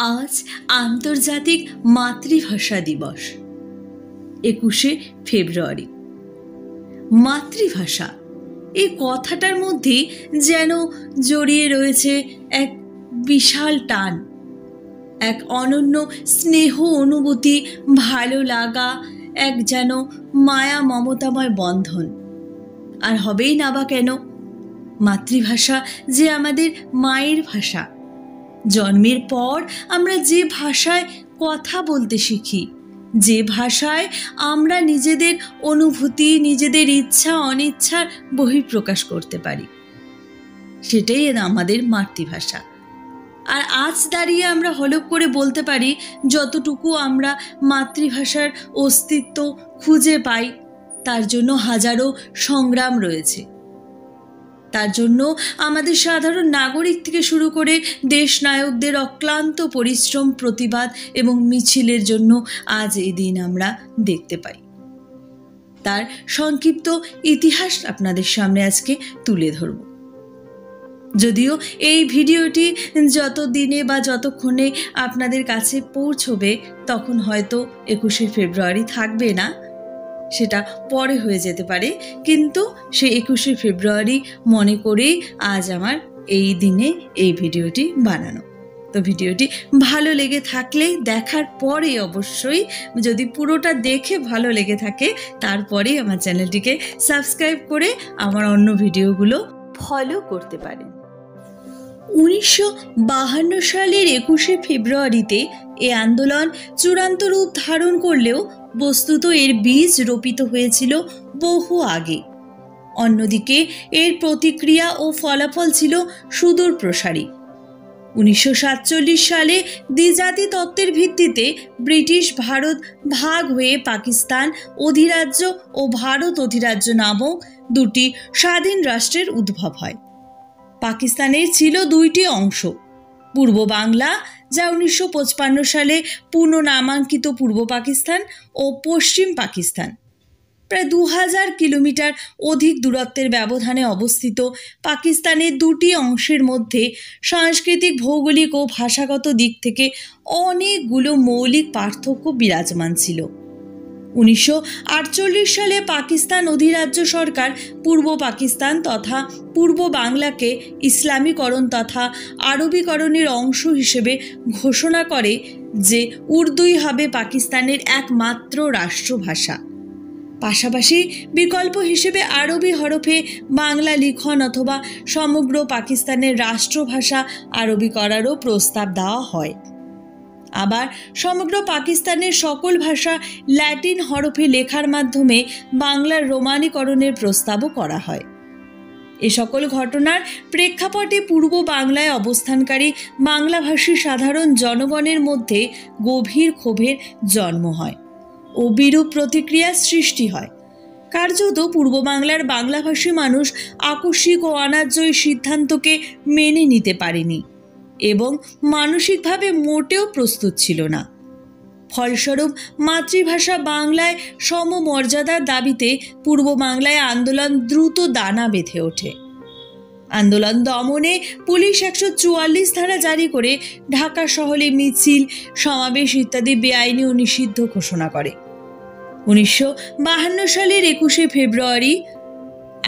আজ আন্তর্জাতিক মাতৃভাষা দিবস 21শে ফেব্রুয়ারি। মাতৃভাষা এই কথাটার মধ্যে যেন জড়িয়ে রয়েছে এক বিশাল টান, এক অনন্য স্নেহ অনুভূতি, ভালো লাগা, এক যেন মায়া মমতাময় বন্ধন। আর হবেই না বা কেন? মাতৃভাষা যে আমাদের মায়ের ভাষা। জন্মের পর আমরা যে ভাষায় কথা বলতে শিখি, যে ভাষায় আমরা নিজেদের অনুভূতি, নিজেদের ইচ্ছা অনিচ্ছার বহিঃপ্রকাশ করতে পারি, সেটাই আমাদের মাতৃভাষা। আর আজ দাঁড়িয়ে আমরা হলপ করে বলতে পারি, যতটুকু আমরা মাতৃভাষার অস্তিত্ব খুঁজে পাই তার জন্য হাজারো সংগ্রাম রয়েছে। তার জন্য আমাদের সাধারণ নাগরিক থেকে শুরু করে দেশ নায়কদের অক্লান্ত পরিশ্রম, প্রতিবাদ এবং মিছিলের জন্য আজ এই দিন আমরা দেখতে পাই। তার সংক্ষিপ্ত ইতিহাস আপনাদের সামনে আজকে তুলে ধরব। যদিও এই ভিডিওটি যত দিনে বা যতক্ষণে আপনাদের কাছে পৌঁছবে তখন হয়তো 21শে ফেব্রুয়ারি থাকবে না, সেটা পরে হয়ে যেতে পারে, কিন্তু সে 21শে ফেব্রুয়ারি মনে করেই আজ আমার এই দিনে এই ভিডিওটি বানানো। তো ভিডিওটি ভালো লেগে থাকলে দেখার পরে অবশ্যই, যদি পুরোটা দেখে ভালো লেগে থাকে তারপরেই আমার চ্যানেলটিকে সাবস্ক্রাইব করে আমার অন্য ভিডিওগুলো ফলো করতে পারেন। 1952 সালের 21শে ফেব্রুয়ারিতে এই আন্দোলন চূড়ান্ত রূপ ধারণ করলেও বস্তুত এর বীজ রোপিত হয়েছিল বহু আগে। অন্যদিকে এর প্রতিক্রিয়া ও ফলাফল ছিল সুদূর প্রসারী। 1947 সালে দ্বিজাতি তত্ত্বের ভিত্তিতে ব্রিটিশ ভারত ভাগ হয়ে পাকিস্তান অধিরাজ্য ও ভারত অধিরাজ্য নামক দুটি স্বাধীন রাষ্ট্রের উদ্ভব হয়। পাকিস্তানের ছিল দুইটি অংশ, পূর্ব বাংলা, যা 1955 সালে পুনঃনামাঙ্কিত পূর্ব পাকিস্তান, ও পশ্চিম পাকিস্তান। প্রায় 2000 কিলোমিটার অধিক দূরত্বের ব্যবধানে অবস্থিত পাকিস্তানের দুটি অংশের মধ্যে সাংস্কৃতিক, ভৌগোলিক ও ভাষাগত দিক থেকে অনেকগুলো মৌলিক পার্থক্য বিরাজমান ছিল। 1948 সালে পাকিস্তান অধিরাজ্য সরকার পূর্ব পাকিস্তান তথা পূর্ব বাংলাকে ইসলামীকরণ তথা আরবীকরণের অংশ হিসেবে ঘোষণা করে যে উর্দুই হবে পাকিস্তানের একমাত্র রাষ্ট্রভাষা। পাশাপাশি বিকল্প হিসেবে আরবি হরফে বাংলা লিখন অথবা সমগ্র পাকিস্তানের রাষ্ট্রভাষা আরবি করারও প্রস্তাব দেওয়া হয়। আবার সমগ্র পাকিস্তানের সকল ভাষা ল্যাটিন হরফে লেখার মাধ্যমে বাংলার রোমানীকরণের প্রস্তাবও করা হয়। এ সকল ঘটনার প্রেক্ষাপটে পূর্ব বাংলায় অবস্থানকারী বাংলাভাষী সাধারণ জনগণের মধ্যে গভীর ক্ষোভের জন্ম হয় ও বিরূপ প্রতিক্রিয়ার সৃষ্টি হয়। কার্যত পূর্ব বাংলার বাংলাভাষী মানুষ আকস্মিক ও অন্যায্য সিদ্ধান্তকে মেনে নিতে পারেনি এবং মানসিকভাবে মোটেও প্রস্তুত ছিল না। ফলস্বরূপ মাতৃভাষা বাংলায় সমমর্যাদার দাবিতে পূর্ব বাংলায় আন্দোলন দ্রুত দানা বেঁধে ওঠে। আন্দোলন দমনে পুলিশ 144 ধারা জারি করে ঢাকা শহরে মিছিল, সমাবেশ ইত্যাদি বেআইনি ও নিষিদ্ধ ঘোষণা করে। 1952 সালের 21শে ফেব্রুয়ারি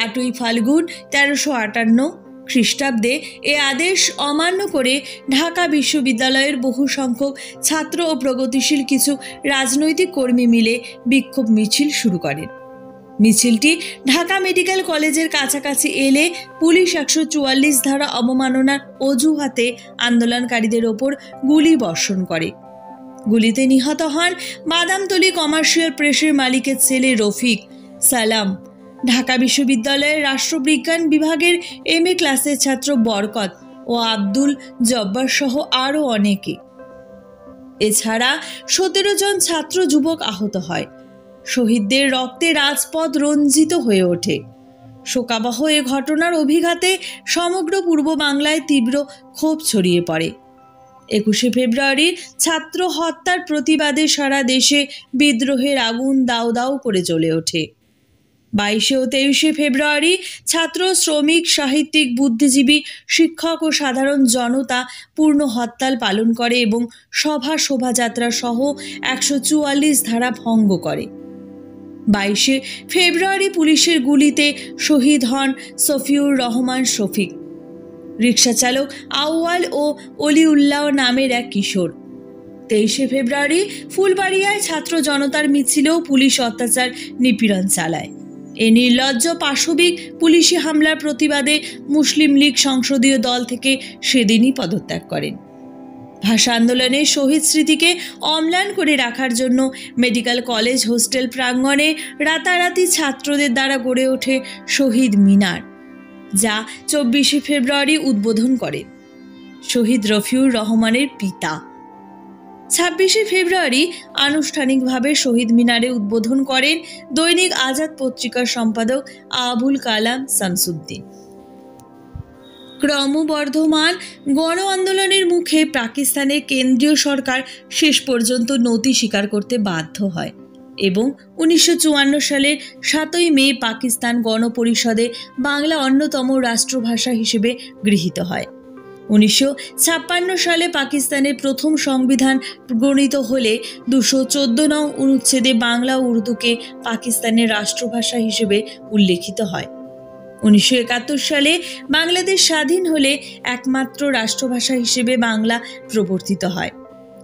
8ই ফাল্গুন 1358 খ্রিস্টাব্দে এ আদেশ অমান্য করে ঢাকা বিশ্ববিদ্যালয়ের বহু সংখ্যক ছাত্র ও প্রগতিশীল কিছু রাজনৈতিক কর্মী মিলে বিক্ষোভ মিছিল শুরু করেন। মিছিলটি ঢাকা মেডিকেল কলেজের কাছাকাছি এলে পুলিশ 144 ধারা অবমাননার অজুহাতে আন্দোলনকারীদের ওপর গুলি বর্ষণ করে। গুলিতে নিহত হন বাদামতলী কমার্শিয়াল প্রেসের মালিকের ছেলে রফিক, সালাম, ঢাকা বিশ্ববিদ্যালয়ের রাষ্ট্রবিজ্ঞান বিভাগের MA ক্লাসের ছাত্র বরকত ও আব্দুল জব্বার সহ আরও অনেকে। এছাড়া 17 জন ছাত্র যুবক আহত হয়। শহীদদের রক্তে রাজপথ রঞ্জিত হয়ে ওঠে। শোকাবহ এ ঘটনার অভিঘাতে সমগ্র পূর্ব বাংলায় তীব্র ক্ষোভ ছড়িয়ে পড়ে। 21শে ফেব্রুয়ারি ছাত্র হত্যার প্রতিবাদে সারা দেশে বিদ্রোহের আগুন দাউ দাউ করে জ্বলে ওঠে। 22 ও 23 ফেব্রুয়ারি ছাত্র, শ্রমিক, সাহিত্যিক, বুদ্ধিজীবী, শিক্ষক ও সাধারণ জনতা পূর্ণ হরতাল পালন করে এবং সভা, শোভাযাত্রা সহ 144 ধারা ভঙ্গ করে। 22 ফেব্রুয়ারি পুলিশের গুলিতে শহীদ হন সফিউর রহমান শফিক, রিক্সা চালক আউয়াল ও অলিউল্লাহ নামের এক কিশোর। 23 ফেব্রুয়ারি ফুলবাড়িয়ায় ছাত্র জনতার মিছিলেও পুলিশ অত্যাচার নিপীড়ন চালায়। এ নির্লজ্জ পাশবিক পুলিশি হামলার প্রতিবাদে মুসলিম লীগ সংসদীয় দল থেকে সেদিনই পদত্যাগ করেন। ভাষা আন্দোলনের শহীদ স্মৃতিকে অম্লান করে রাখার জন্য মেডিকেল কলেজ হোস্টেল প্রাঙ্গণে রাতারাতি ছাত্রদের দ্বারা গড়ে ওঠে শহীদ মিনার, যা 24 ফেব্রুয়ারি উদ্বোধন করেন শহীদ রফিউর রহমানের পিতা। 26 ফেব্রুয়ারি আনুষ্ঠানিকভাবে শহীদ মিনারে উদ্বোধন করেন দৈনিক আজাদ পত্রিকার সম্পাদক আবুল কালাম শামসুদ্দিন। ক্রমবর্ধমান গণ আন্দোলনের মুখে পাকিস্তানের কেন্দ্রীয় সরকার শেষ পর্যন্ত নতি স্বীকার করতে বাধ্য হয় এবং 1954 সালের 7 মে পাকিস্তান গণপরিষদে বাংলা অন্যতম রাষ্ট্রভাষা হিসেবে গৃহীত হয়। 1956 সালে পাকিস্তানের প্রথম সংবিধান প্রণীত হলে 214 নং অনুচ্ছেদে বাংলা ও উর্দুকে পাকিস্তানের রাষ্ট্রভাষা হিসেবে উল্লেখিত হয়। 1971 সালে বাংলাদেশ স্বাধীন হলে একমাত্র রাষ্ট্রভাষা হিসেবে বাংলা প্রবর্তিত হয়।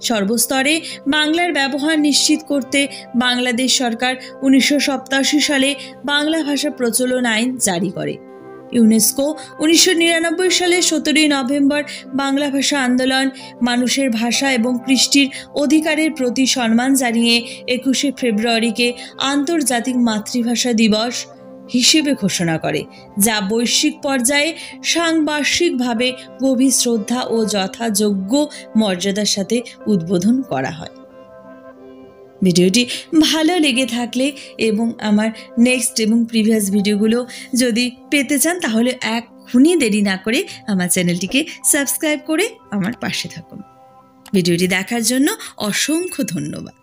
সর্বস্তরে বাংলার ব্যবহার নিশ্চিত করতে বাংলাদেশ সরকার 1987 সালে বাংলা ভাষা প্রচলন আইন জারি করে। ইউনেস্কো 1999 সালে 17 নভেম্বর বাংলা ভাষা আন্দোলন, মানুষের ভাষা এবং কৃষ্টির অধিকারের প্রতি সম্মান জানিয়ে 21 ফেব্রুয়ারিকে আন্তর্জাতিক মাতৃভাষা দিবস হিসেবে ঘোষণা করে, যা বৈশ্বিক পর্যায়ে সাংবার্ষিকভাবে গভীর শ্রদ্ধা ও যথাযোগ্য মর্যাদার সাথে উদ্বোধন করা হয়। ভিডিওটি ভালো লেগে থাকলে এবং আমার নেক্সট এবং প্রিভিয়াস ভিডিওগুলো যদি পেতে চান তাহলে এখনই দেরি না করে আমার চ্যানেলটিকে সাবস্ক্রাইব করে আমার পাশে থাকুন। ভিডিওটি দেখার জন্য অসংখ্য ধন্যবাদ।